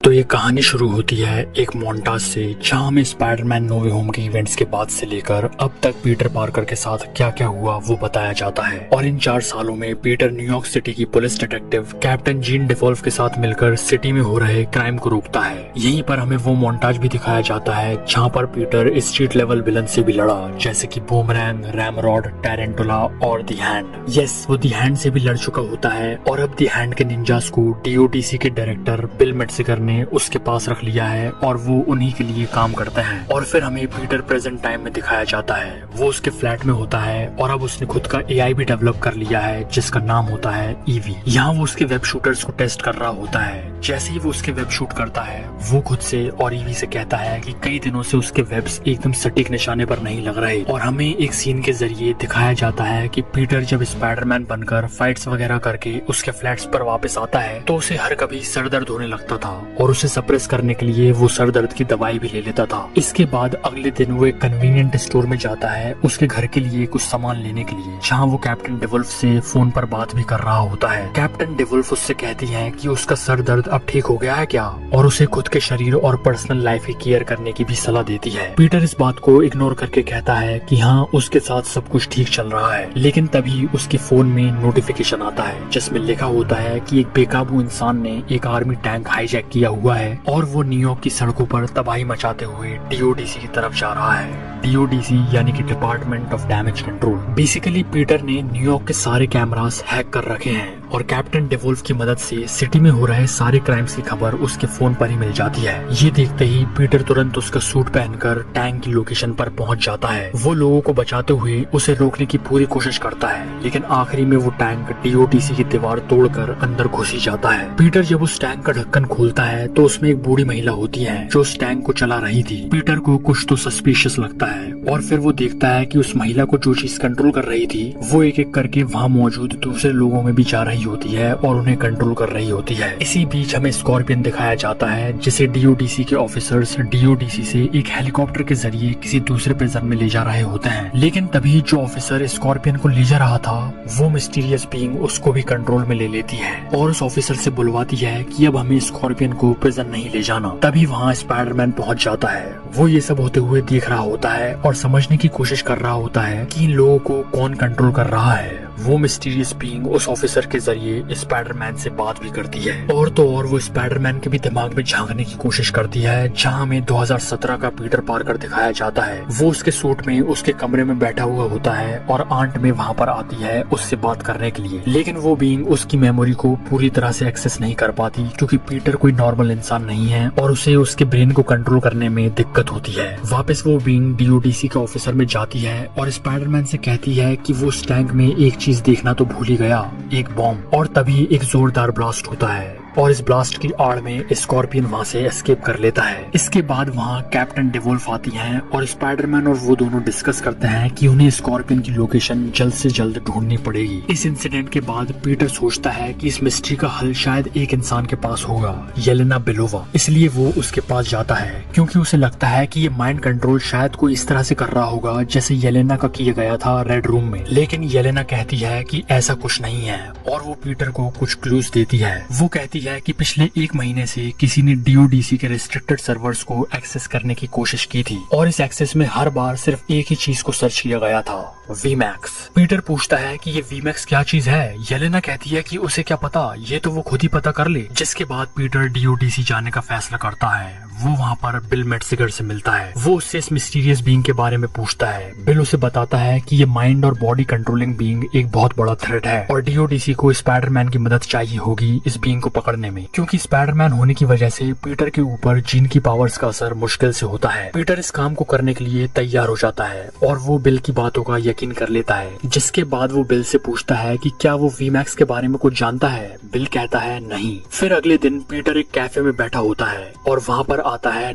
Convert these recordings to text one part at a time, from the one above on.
तो ये कहानी शुरू होती है एक मोन्टाज से, जहां हमें स्पाइडरमैन नो वे होम के इवेंट्स के बाद से लेकर अब तक पीटर पार्कर के साथ क्या क्या हुआ वो बताया जाता है। और इन 4 सालों में पीटर न्यूयॉर्क सिटी की पुलिस डिटेक्टिव कैप्टन जीन डिवोल्फ के साथ मिलकर सिटी में हो रहे क्राइम को रोकता है। यहीं पर हमें वो मोन्टाज भी दिखाया जाता है जहाँ पर पीटर स्ट्रीट लेवल विलन से भी लड़ा, जैसे की बूमरैंग, रैमरॉड, टैरेंटुला और दी हैंड। यस, वो दी हैंड से भी लड़ चुका होता है और अब दी हैंड के निंजास को DOTC के डायरेक्टर बिल मेट्सिगर ने उसके पास रख लिया है और वो उन्हीं के लिए काम करते हैं। और फिर हमें पीटर प्रेजेंट टाइम में दिखाया जाता है, वो उसके फ्लैट में होता है और अब उसने खुद का AI भी डेवलप कर लिया है जिसका नाम होता है ईवी। यहाँ वो उसके वेब शूटर्स को टेस्ट कर रहा होता है। जैसे ही वो उसके वेब शूट करता है, वो खुद से और ईवी से कहता है कि कई दिनों से उसके वेब्स एकदम सटीक निशाने पर नहीं लग रहे। और हमें एक सीन के जरिए दिखाया जाता है कि पीटर जब स्पाइडरमैन बनकर फाइट्स वगैरह करके उसके फ्लैट्स पर वापस आता है तो उसे हर कभी सर दर्द होने लगता था और उसे सप्रेस करने के लिए वो सर दर्द की दवाई भी ले लेता था। इसके बाद अगले दिन वो एक कन्वीनियंट स्टोर में जाता है उसके घर के लिए कुछ सामान लेने के लिए, जहाँ वो कैप्टन डिवोल्फ से फोन पर बात भी कर रहा होता है। कैप्टन डिवोल्फ उससे कहती है कि उसका सर दर्द अब ठीक हो गया है क्या, और उसे खुद के शरीर और पर्सनल लाइफ की केयर करने की भी सलाह देती है। पीटर इस बात को इग्नोर करके कहता है कि हाँ, उसके साथ सब कुछ ठीक चल रहा है। लेकिन तभी उसके फोन में नोटिफिकेशन आता है जिसमें लिखा होता है कि एक बेकाबू इंसान ने एक आर्मी टैंक हाईजैक किया हुआ है और वो न्यूयॉर्क की सड़कों पर तबाही मचाते हुए DOTC की तरफ जा रहा है। DOTC यानी कि department of damage control. Basically Peter ने न्यूयॉर्क के सारे कैमरास हैक कर रखे हैं और कैप्टन डिवोल्फ की मदद से सिटी में हो रहे सारे क्राइम्स की खबर उसके फोन पर ही मिल जाती है। ये देखते ही पीटर तुरंत उसका सूट पहनकर टैंक की लोकेशन पर पहुंच जाता है। वो लोगों को बचाते हुए उसे रोकने की पूरी कोशिश करता है, लेकिन आखिरी में वो टैंक DOTC की दीवार तोड़कर अंदर घुस ही जाता है। पीटर जब उस टैंक का ढक्कन खोलता है तो उसमें एक बूढ़ी महिला होती है जो उस टैंक को चला रही थी। पीटर को कुछ तो सस्पिशियस लगता है और फिर वो देखता है कि उस महिला को जो चीज कंट्रोल कर रही थी वो एक एक करके वहाँ मौजूद दूसरे लोगों में भी जा रही होती है और उन्हें कंट्रोल कर रही होती है। इसी बीच हमें स्कॉर्पियन दिखाया जाता है जिसे DOTC के ऑफिसर्स DOTC से एक हेलीकॉप्टर के जरिए किसी दूसरे प्रिजन में ले जा रहे होते हैं। लेकिन तभी जो ऑफिसर स्कॉर्पियन को ले जा रहा था वो मिस्टीरियस बीइंग उसको भी कंट्रोल में ले लेती है और उस ऑफिसर से बुलवाती है कि अब हमें स्कॉर्पियन को प्रिजन नहीं ले जाना। तभी वहाँ स्पाइडरमैन पहुंच जाता है। वो ये सब होते हुए देख रहा होता है और समझने की कोशिश कर रहा होता है कि इन लोगों को कौन कंट्रोल कर रहा है। वो मिस्टीरियस बीइंग उस ऑफिसर के जरिए स्पाइडरमैन से बात भी करती है और तो और वो स्पाइडरमैन के भी दिमाग में झांकने की कोशिश करती है, जहाँ हमें 2017 का पीटर पार्कर दिखाया जाता है। वो उसके सूट में उसके कमरे में बैठा हुआ होता है और आंट में वहाँ पर आती है उससे बात करने के लिए, लेकिन वो बीइंग उसकी मेमोरी को पूरी तरह से एक्सेस नहीं कर पाती क्योंकि पीटर कोई नॉर्मल इंसान नहीं है और उसे उसके ब्रेन को कंट्रोल करने में दिक्कत होती है। वापस वो बीइंग DOTC के ऑफिसर में जाती है और स्पाइडरमैन से कहती है कि वो उस टैंक में एक चीज देखना तो भूल ही गया, एक बॉम्ब। और तभी एक जोरदार ब्लास्ट होता है और इस ब्लास्ट की आड़ में स्कॉर्पियन वहाँ से एस्केप कर लेता है। इसके बाद वहाँ कैप्टन डिवोल्फ आती हैं और स्पाइडरमैन और वो दोनों डिस्कस करते हैं कि उन्हें स्कॉर्पियन की लोकेशन जल्द से जल्द ढूंढनी पड़ेगी। इस इंसिडेंट के बाद पीटर सोचता है कि इस मिस्ट्री का हल शायद एक इंसान के पास होगा, येलेना बेलोवा। इसलिए वो उसके पास जाता है क्योंकि उसे लगता है कि ये माइंड कंट्रोल शायद कोई इस तरह से कर रहा होगा जैसे येलेना का किया गया था रेड रूम में। लेकिन येलेना कहती है कि ऐसा कुछ नहीं है और वो पीटर को कुछ क्लूज देती है। वो कहती है कि पिछले 1 महीने से किसी ने DOTC के रिस्ट्रिक्टेड सर्वर्स को एक्सेस करने की कोशिश की थी और इस एक्सेस में हर बार सिर्फ एक ही चीज को सर्च किया गया था, VMAX। पीटर पूछता है कि ये VMAX क्या चीज है। येलेना कहती है कि उसे क्या पता, ये तो वो खुद ही पता कर ले। जिसके बाद पीटर DOTC जाने का फैसला करता है। वो वहाँ पर बिल मेट्सिगर से मिलता है। वो उससे इस मिस्टीरियस बीइंग के बारे में पूछता है। बिल उसे बताता है कि ये माइंड और बॉडी कंट्रोलिंग बीइंग एक बहुत बड़ा थ्रेट है और DOTC को स्पाइडरमैन की मदद चाहिए होगी इस बीइंग को पकड़ने में, क्योंकि स्पाइडरमैन होने की वजह से पीटर के ऊपर जीन की पावर्स का असर मुश्किल से होता है। पीटर इस काम को करने के लिए तैयार हो जाता है और वो बिल की बातों का यकीन कर लेता है। जिसके बाद वो बिल से पूछता है कि क्या वो VMAX के बारे में कुछ जानता है। बिल कहता है नहीं। फिर अगले दिन पीटर एक कैफे में बैठा होता है और वहाँ पर आता है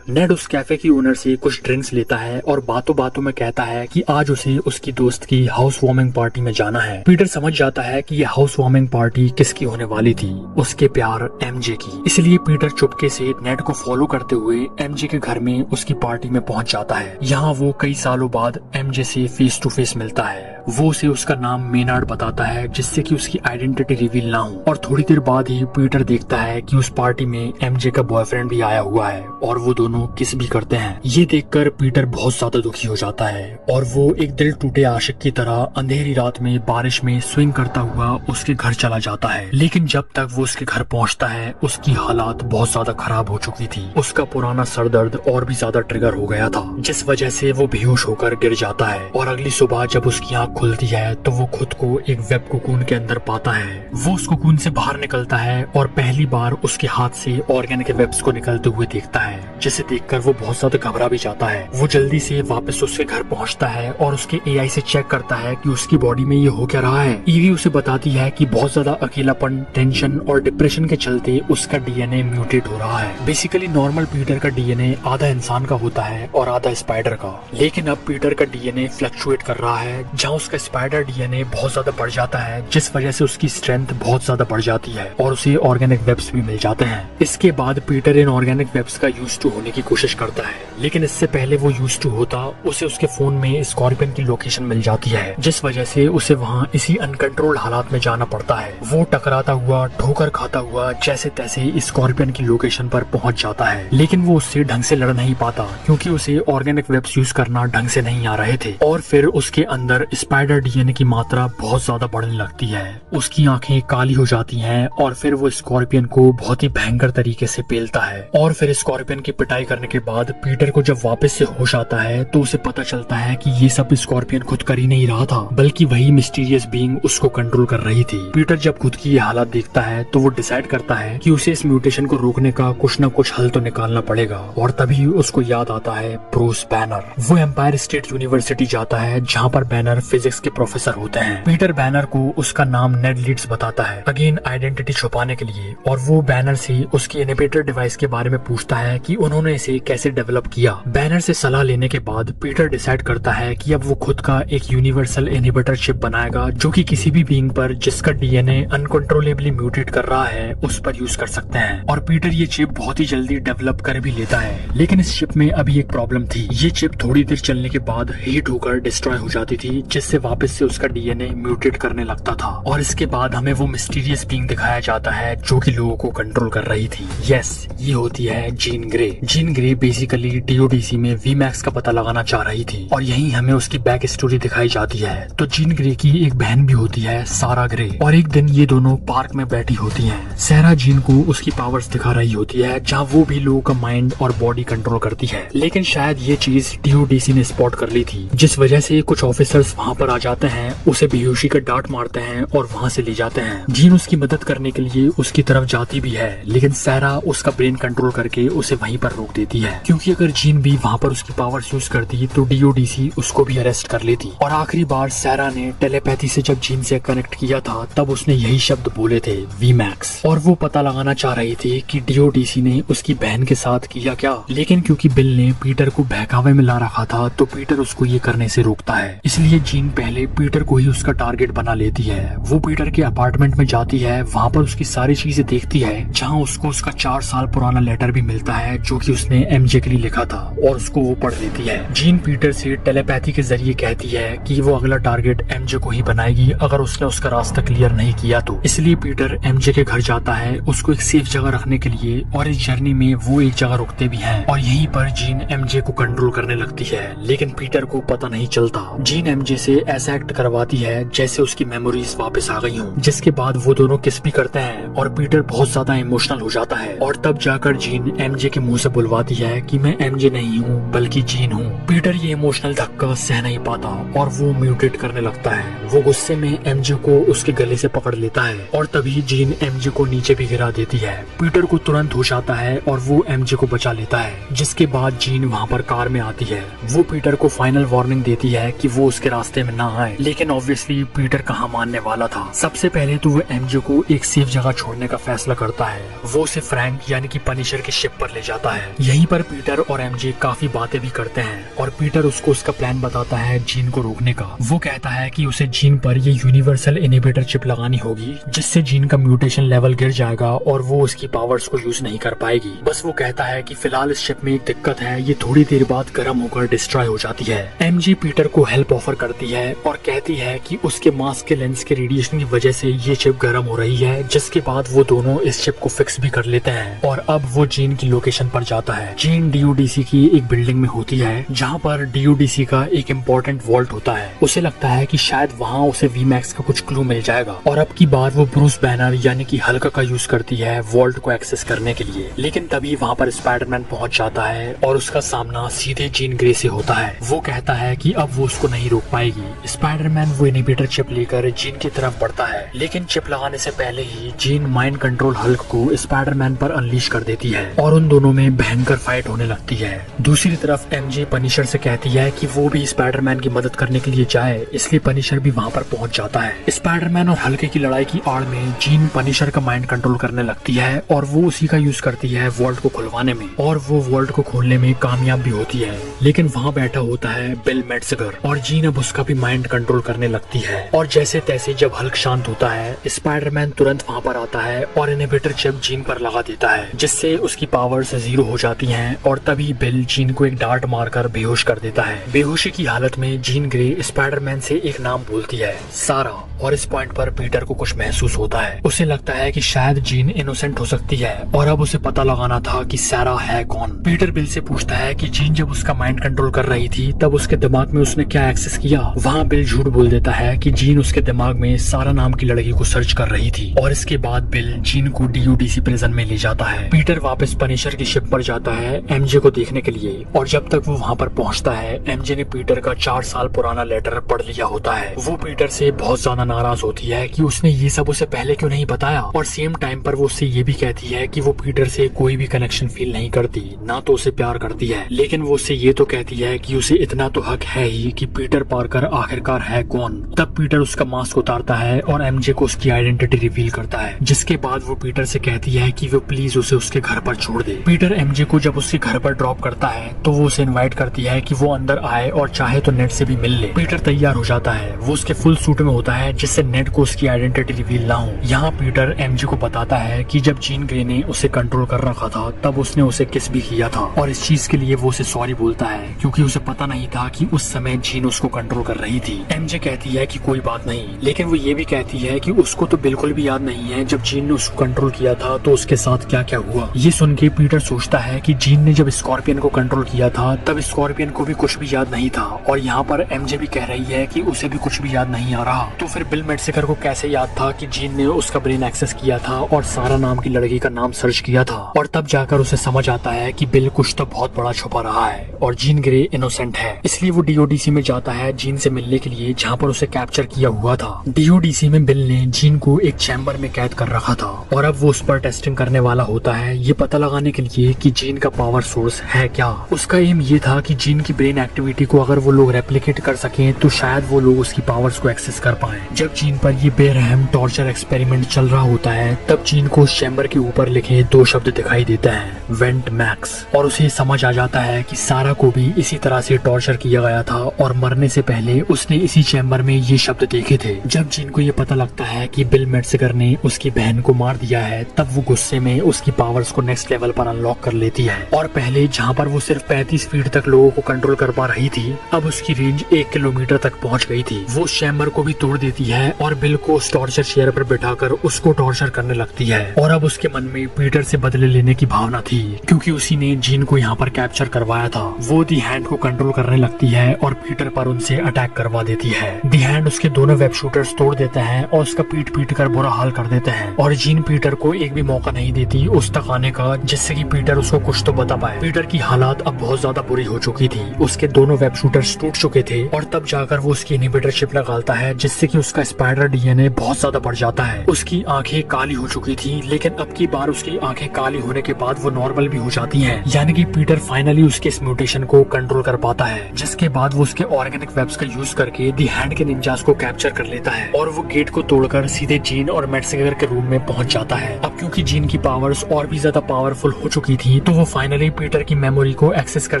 नेड उस कैफे की ओनर से कुछ ड्रिंक्स लेता है और बातों बातों में कहता है कि आज उसे उसकी दोस्त की हाउस वार्मिंग पार्टी में जाना है। पीटर समझ जाता है कि ये हाउस वार्मिंग पार्टी किसकी होने वाली थी, उसके प्यार MJ की। इसलिए पीटर चुपके से नेड को फॉलो करते हुए MJ के घर में उसकी पार्टी में पहुंच जाता है। यहाँ वो कई सालों बाद MJ से फेस टू फेस मिलता है। वो उसे उसका नाम मेनार्ड बताता है, जिससे कि उसकी आइडेंटिटी रिवील ना हो। और थोड़ी देर बाद ही पीटर देखता है कि उस पार्टी में एमजे का बॉयफ्रेंड भी आया हुआ है और वो दोनों किस भी करते हैं। ये देखकर पीटर बहुत ज्यादा दुखी हो जाता है और वो एक दिल टूटे आशिक की तरह अंधेरी रात में बारिश में स्विंग करता हुआ उसके घर चला जाता है। लेकिन जब तक वो उसके घर पहुंचता है उसकी हालात बहुत ज्यादा खराब हो चुकी थी। उसका पुराना सर दर्द और भी ज्यादा ट्रिगर हो गया था, जिस वजह से वो बेहोश होकर गिर जाता है। और अगली सुबह जब उसकी आंख खुलती है तो वो खुद को एक वेब कोकून के अंदर पाता है। वो उस कोकून से बाहर निकलता है और पहली बार उसके हाथ से ऑर्गेनिक वेब्स को निकलते हुए देखता है, जिसे देखकर वो बहुत ज्यादा घबरा भी जाता है। वो जल्दी से वापस उसके घर पहुंचता है और उसके एआई से चेक करता है कि उसकी बॉडी में ये हो क्या रहा है। ईवी उसे बताती है कि बहुत ज्यादा अकेलापन, टेंशन और डिप्रेशन के चलते उसका डीएनए म्यूटेट हो रहा है। बेसिकली नॉर्मल पीटर का डीएनए आधा इंसान का होता है और आधा स्पाइडर का, लेकिन अब पीटर का डीएनए फ्लक्चुएट कर रहा है, जहाँ उसका स्पाइडर डीएनए बहुत ज्यादा बढ़ जाता है, जिस वजह से उसकी स्ट्रेंथ बहुत ज्यादा बढ़ जाती है और उसे ऑर्गेनिक वेब्स भी मिल जाते हैं। इसके बाद पीटर इन ऑर्गेनिक वेब्स का यूज टू होने की कोशिश करता है, लेकिन इससे पहले वो यूज टू होता उसे उसके फोन में स्कॉर्पियन की लोकेशन मिल जाती है, जिस वजह से उसे वहाँ इसी अनकंट्रोल्ड हालात में जाना पड़ता है। वो टकराता हुआ, ठोकर खाता हुआ जैसे तैसे स्कॉर्पियन की लोकेशन पर पहुंच जाता है, लेकिन वो उससे ढंग से लड़ नहीं पाता क्योंकि उसे ऑर्गेनिक वेब्स यूज करना ढंग से नहीं आ रहे थे। और फिर उसके अंदर स्पाइडर डीएनए की मात्रा बहुत ज्यादा बढ़ने लगती है। उसकी आंखें काली हो जाती हैं और फिर वो स्कॉर्पियन को बहुत ही भयंकर तरीके से पेलता है। और फिर स्कॉर्पियन की पिटाई करने के बाद पीटर को जब वापस से होश आता है तो उसे पता चलता है कि ये सब स्कॉर्पियन खुद कर ही नहीं रहा था, बल्कि वही मिस्टीरियस बीइंग उसको कंट्रोल कर रही थी। पीटर जब खुद की ये हालत देखता है तो वो डिसाइड करता है कि उसे इस म्यूटेशन को रोकने का कुछ न कुछ हल तो निकालना पड़ेगा। और तभी उसको याद आता है ब्रूस बैनर। वो एम्पायर स्टेट यूनिवर्सिटी जाता है जहाँ पर बैनर फिजिक्स के प्रोफेसर होते हैं। पीटर बैनर को उसका नाम नेड लीड्स बताता है, अगेन आइडेंटिटी छुपाने के लिए। और वो बैनर से उसकी इनहिबिटर डिवाइस के बारे में पूछता है कि उन्होंने इसे कैसे डेवलप किया। बैनर से सलाह लेने के बाद पीटर डिसाइड करता है कि अब वो खुद का एक यूनिवर्सल इनहिबिटर चिप बनाएगा, जो कि किसी भी बीइंग पर जिसका डीएनए अनकंट्रोलेबली म्यूटेट कर रहा है उस पर यूज कर सकते हैं। और पीटर ये चिप बहुत ही जल्दी डेवलप कर भी लेता है, लेकिन इस चिप में अभी एक प्रॉब्लम थी। ये चिप थोड़ी देर चलने के बाद हीट होकर डिस्ट्रॉय हो जाती थी, जिससे वापस से उसका डीएनए म्यूटेट करने लगता था। और इसके बाद हमें वो मिस्टीरियस बीइंग दिखाया जाता है जो कि लोगों को कंट्रोल कर रही थी। यस, ये होती है जीन ग्रे। जीन ग्रे बेसिकली डीओडीसी में वीमैक्स का पता लगाना चाह रही थी और यही हमें उसकी बैक स्टोरी दिखाई जाती है। तो जीन ग्रे की एक बहन भी होती है, सारा ग्रे। और एक दिन ये दोनों पार्क में बैठी होती हैं। सारा जीन को उसकी पावर्स दिखा रही होती है, जहाँ वो भी लोगों का माइंड और बॉडी कंट्रोल करती है। लेकिन शायद ये चीज डीओडीसी ने स्पॉट कर ली थी, जिस वजह से कुछ ऑफिसर्स वहाँ पर आ जाते हैं, उसे बेहोशी का डांट मारते हैं और वहाँ से ले जाते हैं। जीन उसकी मदद करने के लिए उसकी तरफ जाती भी है, लेकिन सारा उसका ब्रेन कंट्रोल करके उसे वहीं पर रोक देती है, क्योंकि अगर जीन भी वहाँ पर उसकी पावर्स यूज करती तो डीओडीसी उसको भी अरेस्ट कर लेती। और आखिरी बार सारा ने टेलीपैथी से जब जीन से कनेक्ट किया था तब उसने यही शब्द बोले थे, वीमैक्स। और वो पता लगाना चाह रही थी कि डीओडीसी ने उसकी बहन के साथ किया क्या, लेकिन क्योंकि बिल ने पीटर को बहकावे में ला रखा था तो पीटर उसको ये करने से रोकता है। इसलिए जीन पहले पीटर को ही उसका टारगेट बना लेती है। वो पीटर के अपार्टमेंट में जाती है, वहाँ पर उसकी सारी चीजें देखती है, जहाँ उसको उसका 4 साल पुराना लेटर भी मिलता है जो कि उसने एमजे के लिए लिखा था, और उसको वो पढ़ लेती है। जीन पीटर से टेलीपैथी के जरिए कहती है कि वो अगला टारगेट एमजे को ही बनाएगी अगर उसने उसका रास्ता क्लियर नहीं किया तो। इसलिए पीटर एमजे के घर जाता है उसको एक सेफ जगह रखने के लिए, और इस जर्नी में वो एक जगह रुकते भी हैं और यहीं पर जीन एमजे को कंट्रोल करने लगती है, लेकिन पीटर को पता नहीं चलता। जीन एमजे से ऐसा एक्ट करवाती है जैसे उसकी मेमोरीज वापस आ गई हों, जिसके बाद वो दोनों किस भी करते हैं और पीटर बहुत ज्यादा इमोशनल हो जाता है। और तब जाकर जीन एमजे के मुंह से बुलवाती है कि मैं एमजे नहीं हूँ बल्कि जीन हूँ। पीटर ये इमोशनल धक्का सह नहीं पाता और वो म्यूटेट करने लगता है। वो गुस्से में एमजे को उसके गले से पकड़ लेता है और तभी जीन एमजे को नीचे भी गिरा देती है। पीटर को तुरंत होश आता है और वो एमजे को बचा लेता है, जिसके बाद जीन वहाँ पर कार में आती है। वो पीटर को फाइनल वार्निंग देती है कि वो उसके रास्ते में ना आए, लेकिन ऑब्वियसली पीटर कहाँ मानने वाला था। सबसे पहले तो वो एमजे को एक सेफ जगह छोड़ने का फैसला करता है। वो उसे फ्रैंक यानी कि पनिशर के शिप पर ले जाता है। यहीं पर पीटर और एमजे काफी बातें भी करते हैं और पीटर उसको उसका प्लान बताता है जीन को रोकने का। वो कहता है कि उसे जीन पर ये यूनिवर्सल इनहिबिटर चिप लगानी होगी, जिससे जीन का म्यूटेशन लेवल गिर जाएगा और वो उसकी पावर्स को यूज नहीं कर पाएगी। बस वो कहता है कि फिलहाल इस शिप में एक दिक्कत है, ये थोड़ी देर बाद गर्म होकर डिस्ट्रॉय हो जाती है। एमजे पीटर को हेल्प ऑफर करती है है और कहती है कि उसके मास्क के लेंस के रेडिएशन की वजह से ये चिप गर्म हो रही है, जिसके बाद वो दोनों इस चिप को फिक्स भी कर लेते हैं। और अब वो जीन की लोकेशन पर जाता है। जीन DODC की एक बिल्डिंग में होती है जहाँ पर DODC का एक इम्पोर्टेंट वॉल्ट होता है। उसे लगता है कि शायद वहाँ उसे VMAX का कुछ क्लू मिल जाएगा और अब की बार वो ब्रूस बैनर यानी कि हल्क का यूज करती है वॉल्ट को एक्सेस करने के लिए। लेकिन तभी वहाँ पर स्पाइडरमैन पहुंच जाता है और उसका सामना सीधे जीन ग्रे से होता है। वो कहता है कि अब वो उसको नहीं रोक पाएगी। स्पाइडरमैन वो इनहिबिटर चिप लेकर जीन की तरफ बढ़ता है, लेकिन चिप लगाने से पहले ही जीन माइंड कंट्रोल हल्क को स्पाइडरमैन पर अनलीश कर देती है और उन दोनों में भयंकर फाइट होने लगती है। दूसरी तरफ MJ पनिशर से कहती है कि वो भी स्पाइडरमैन की मदद करने के लिए जाए, इसलिए पनिशर भी वहाँ पर पहुँच जाता है। स्पाइडरमैन और हल्के की लड़ाई की आड़ में जीन पनिशर का माइंड कंट्रोल करने लगती है और वो उसी का यूज करती है वॉल्ट को खुलवाने में, और वो वॉल्ट को खोलने में कामयाब भी होती है। लेकिन वहाँ बैठा होता है बिल मेट्ज़गर और जीन अब उसका भी माइंड कंट्रोल करने लगती है। और जैसे तैसे जब हल्क शांत होता है, स्पाइडरमैन तुरंत वहाँ पर आता है और इनहिबिटर चिप जीन पर लगा देता है, जिससे उसकी पावर्स 0 हो जाती हैं। और तभी बिल जीन को एक डार्ट मारकर बेहोश कर देता है। बेहोशी की हालत में जीन ग्रे स्पाइडरमैन से एक नाम बोलती है, सारा। और इस पॉइंट पर पीटर को कुछ महसूस होता है। उसे लगता है कि शायद जीन इनोसेंट हो सकती है और अब उसे पता लगाना था कि सारा है कौन। पीटर बिल से पूछता है कि जीन जब उसका माइंड कंट्रोल कर रही थी तब उसके दिमाग में उसने क्या एक्सेस किया। वहाँ बिल झूठ बोल देता है कि जीन उसके दिमाग में सारा नाम की लड़की को सर्च कर रही थी। और इसके बाद बिल जीन को DODC प्रिजन में ले जाता है। पीटर वापस पनिशर की शिप पर जाता है MJ को देखने के लिए, और जब तक वो वहाँ पर पहुँचता है MJ ने पीटर का 4 साल पुराना लेटर पढ़ लिया होता है। वो पीटर से बहुत ज्यादा नाराज होती है कि उसने ये सब उसे पहले क्यों नहीं बताया, और सेम टाइम पर वो उससे ये भी कहती है कि वो पीटर से कोई भी कनेक्शन फील नहीं करती, ना तो उसे प्यार करती है। लेकिन वो उससे ये तो कहती है कि उसे इतना तो हक है ही कि पीटर पार्कर आखिरकार है कौन। तब पीटर उसका मास्क उतारता है और MJ को उसकी आइडेंटिटी रिवील करता है, जिसके बाद वो पीटर से कहती है कि वो प्लीज उसे उसके घर पर छोड़ दे। पीटर MJ को जब उसके घर पर ड्रॉप करता है तो वो उसे इनवाइट करती है कि वो अंदर आए और चाहे तो नेट से भी मिल ले। पीटर तैयार हो जाता है, वो उसके फुल सूट में होता है जिससे नेट को उसकी आइडेंटिटी रिवील ना हो। यहाँ पीटर MJ को बताता है कि जब जीन ग्रे ने उसे कंट्रोल कर रखा था तब उसने उसे किस भी किया था, और इस चीज के लिए वो उसे सॉरी बोलता है क्योंकि उसे पता नहीं था कि उस समय जीन उसको कंट्रोल कर रही थी। MJ कहती है कि कोई बात नहीं, लेकिन वो ये भी कहती है कि उसको तो बिल्कुल भी याद नहीं है जब जीन ने उसको कंट्रोल किया था तो उसके साथ क्या क्या हुआ। ये सुन के पीटर सोचता है कि जीन ने जब स्कॉर्पियन को कंट्रोल किया था तब स्कॉर्पियन को भी कुछ भी याद नहीं था, और यहाँ पर MJ भी कह रही है कि उसे भी कुछ भी याद नहीं आ रहा। तो फिर बिल मेट्ज़गर को कैसे याद था कि जीन ने उसका ब्रेन एक्सेस किया था और सारा नाम की लड़की का नाम सर्च किया था। और तब जाकर उसे समझ आता है कि बिल कुछ तो बहुत बड़ा छुपा रहा है और जीन ग्रे इनोसेंट है। इसलिए वो DODC में जाता है जीन से मिलने के लिए, जहाँ पर उसे कैप्चर किया हुआ था। DODC में बिल ने जीन को एक चैम्बर में कैद कर रखा था और अब वो उस पर टेस्टिंग करने वाला होता है, ये पता लगाने के लिए कि जीन का पावर सोर्स है क्या। उसका एम ये था कि जीन की ब्रेन एक्टिविटी को अगर वो लोग रेप्लिकेट कर सकें तो शायद वो लोग उसकी पावर्स को एक्सेस कर पाएं। जब जीन पर ये बेरहम टॉर्चर एक्सपेरिमेंट चल रहा होता है तब जीन को उस चैम्बर के ऊपर लिखे 2 शब्द दिखाई देते हैं, वेंट मैक्स, और उसे समझ आ जाता है कि सारा को भी इसी तरह से टॉर्चर किया गया था और मरने से पहले उसने इसी चैम्बर में ये शब्द देखे थे। जब जीन को ये पता लगता है कि बिल मेट्ज़गर ने उसकी बहन को मार दिया है तब वो गुस्से में उसकी पावर्स को नेक्स्ट लेवल पर अनलॉक कर लेती है, और पहले जहाँ पर वो सिर्फ 35 फीट तक लोगों को कंट्रोल कर पा रही थी अब उसकी रेंज 1 किलोमीटर तक पहुँच गई थी। वो उस चैम्बर को भी तोड़ देती है और बिल को उस टॉर्चर चेयर पर बिठाकर उसको टॉर्चर करने लगती है। और अब उसके मन में पीटर से बदले लेने की भावना थी क्योंकि उसी ने जीन को यहाँ पर कैप्चर करवाया था। वो दी हैंड को कंट्रोल करने लगती है और पीटर पर उनसे अटैक करवा देती है। दी हैंड उसके दोनों वेब शूटर्स तोड़ देते हैं और उसका पीट पीट कर बुरा हाल कर देते हैं, और जीन पीटर को एक भी मौका नहीं देती उस तक आने का जिससे कि पीटर उसको कुछ तो बता पाए। पीटर की हालात अब बहुत ज्यादा बुरी हो चुकी थी, उसके दोनों वेब शूटर्स टूट चुके थे और तब जाकर वो उसकी इनहिबिटर चिप लगाता है जिससे कि उसका स्पाइडर DNA बहुत ज्यादा बढ़ जाता है। उसकी आंखें काली हो चुकी थी, लेकिन अब की बार उसकी आंखें काली होने के बाद वो नॉर्मल भी हो जाती हैं, यानी कि पीटर फाइनली उसके इस म्यूटेशन को कंट्रोल कर पाता है, जिसके बाद वो उसके ऑर्गेनिक वेब्स का यूज करके दी हैंड के निंजास को कैप्चर कर लेता है और वो गेट को तोड़कर सीधे जीन और मेट्ज़गर के रूम में पहुंच जाता है। अब क्योंकि जीन की पावर्स और भी ज्यादा पावरफुल हो चुकी थी तो वो फाइनली पीटर की मेमोरी को एक्सेस कर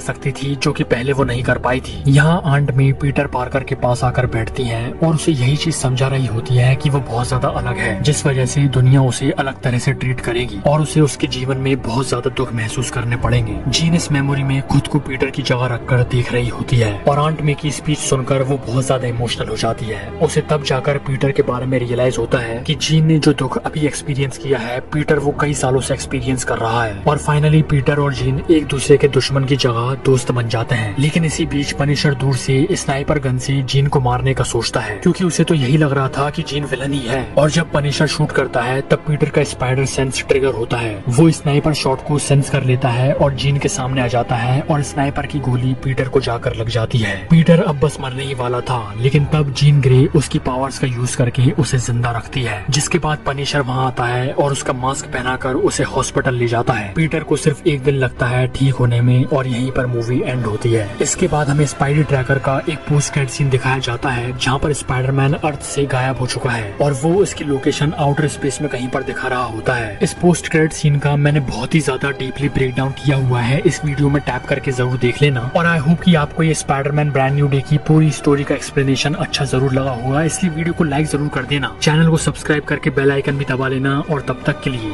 सकती थी, जो कि पहले वो नहीं कर पाई थी। यहाँ आंट में पीटर पार्कर के पास आकर बैठती है और उसे यही चीज समझा रही होती है कि वो बहुत ज्यादा अलग है, जिस वजह से दुनिया उसे अलग तरह से ट्रीट करेगी और उसे उसके जीवन में बहुत ज्यादा दुख महसूस करने पड़ेंगे। जीन इस मेमोरी में खुद को पीटर की जगह रखकर देख रही होती है और आंट में की स्पीच सुनकर वो बहुत ज्यादा इमोशनल हो जाती है। उसे तब जाकर पीटर के बारे में रियलाइज होता है कि जीन ने जो दुख अभी एक्सपीरियंस किया है पीटर वो कई सालों से एक्सपीरियंस कर रहा है। और फाइनली पीटर और जीन एक दूसरे के दुश्मन की जगह दोस्त बन जाते हैं। लेकिन इसी बीच पनिशर दूर से स्नाइपर गन से जीन को मारने का सोचता है, क्योंकि उसे तो यही लग रहा था कि जीन विलन ही है। और जब पनिशर शूट करता है तब पीटर का स्पाइडर सेंस ट्रिगर होता है। वो स्नाइपर शॉट को सेंस कर लेता है और जीन के सामने आ जाता है और स्नाइपर की गोली पीटर को जाकर लग जाती है। पीटर अब बस मरने ही वाला था, लेकिन तब जीन ग्रे उसकी पावर्स का यूज करके उसे जिंदा रखती है। जिसके बाद पनिशर वहाँ आता है और उसका मास्क पहनाकर उसे हॉस्पिटल ले जाता है। पीटर को सिर्फ एक दिन लगता है ठीक होने में और यहीं पर मूवी एंड होती है। इसके बाद हमें स्पाइडर ट्रैकर का एक पोस्ट क्रेडिट सीन दिखाया जाता है जहाँ पर स्पाइडरमैन अर्थ से गायब हो चुका है और वो इसकी लोकेशन आउटर स्पेस में कहीं पर दिखा रहा होता है। इस पोस्ट क्रेडिट सीन का मैंने बहुत ही ज्यादा डीपली ब्रेक डाउन किया हुआ है, इस वीडियो में टैप करके जरूर देख लेना। और आई होप कि आपको ये स्पाइडरमैन ब्रांड न्यू डे की पूरी स्टोरी का एक्सप्लेनेशन अच्छा जरूर लगा होगा, इसलिए वीडियो को लाइक जरूर कर देना, चैनल को सब्सक्राइब करके बेल आइकन भी दबा लेना। और तब तक के लिए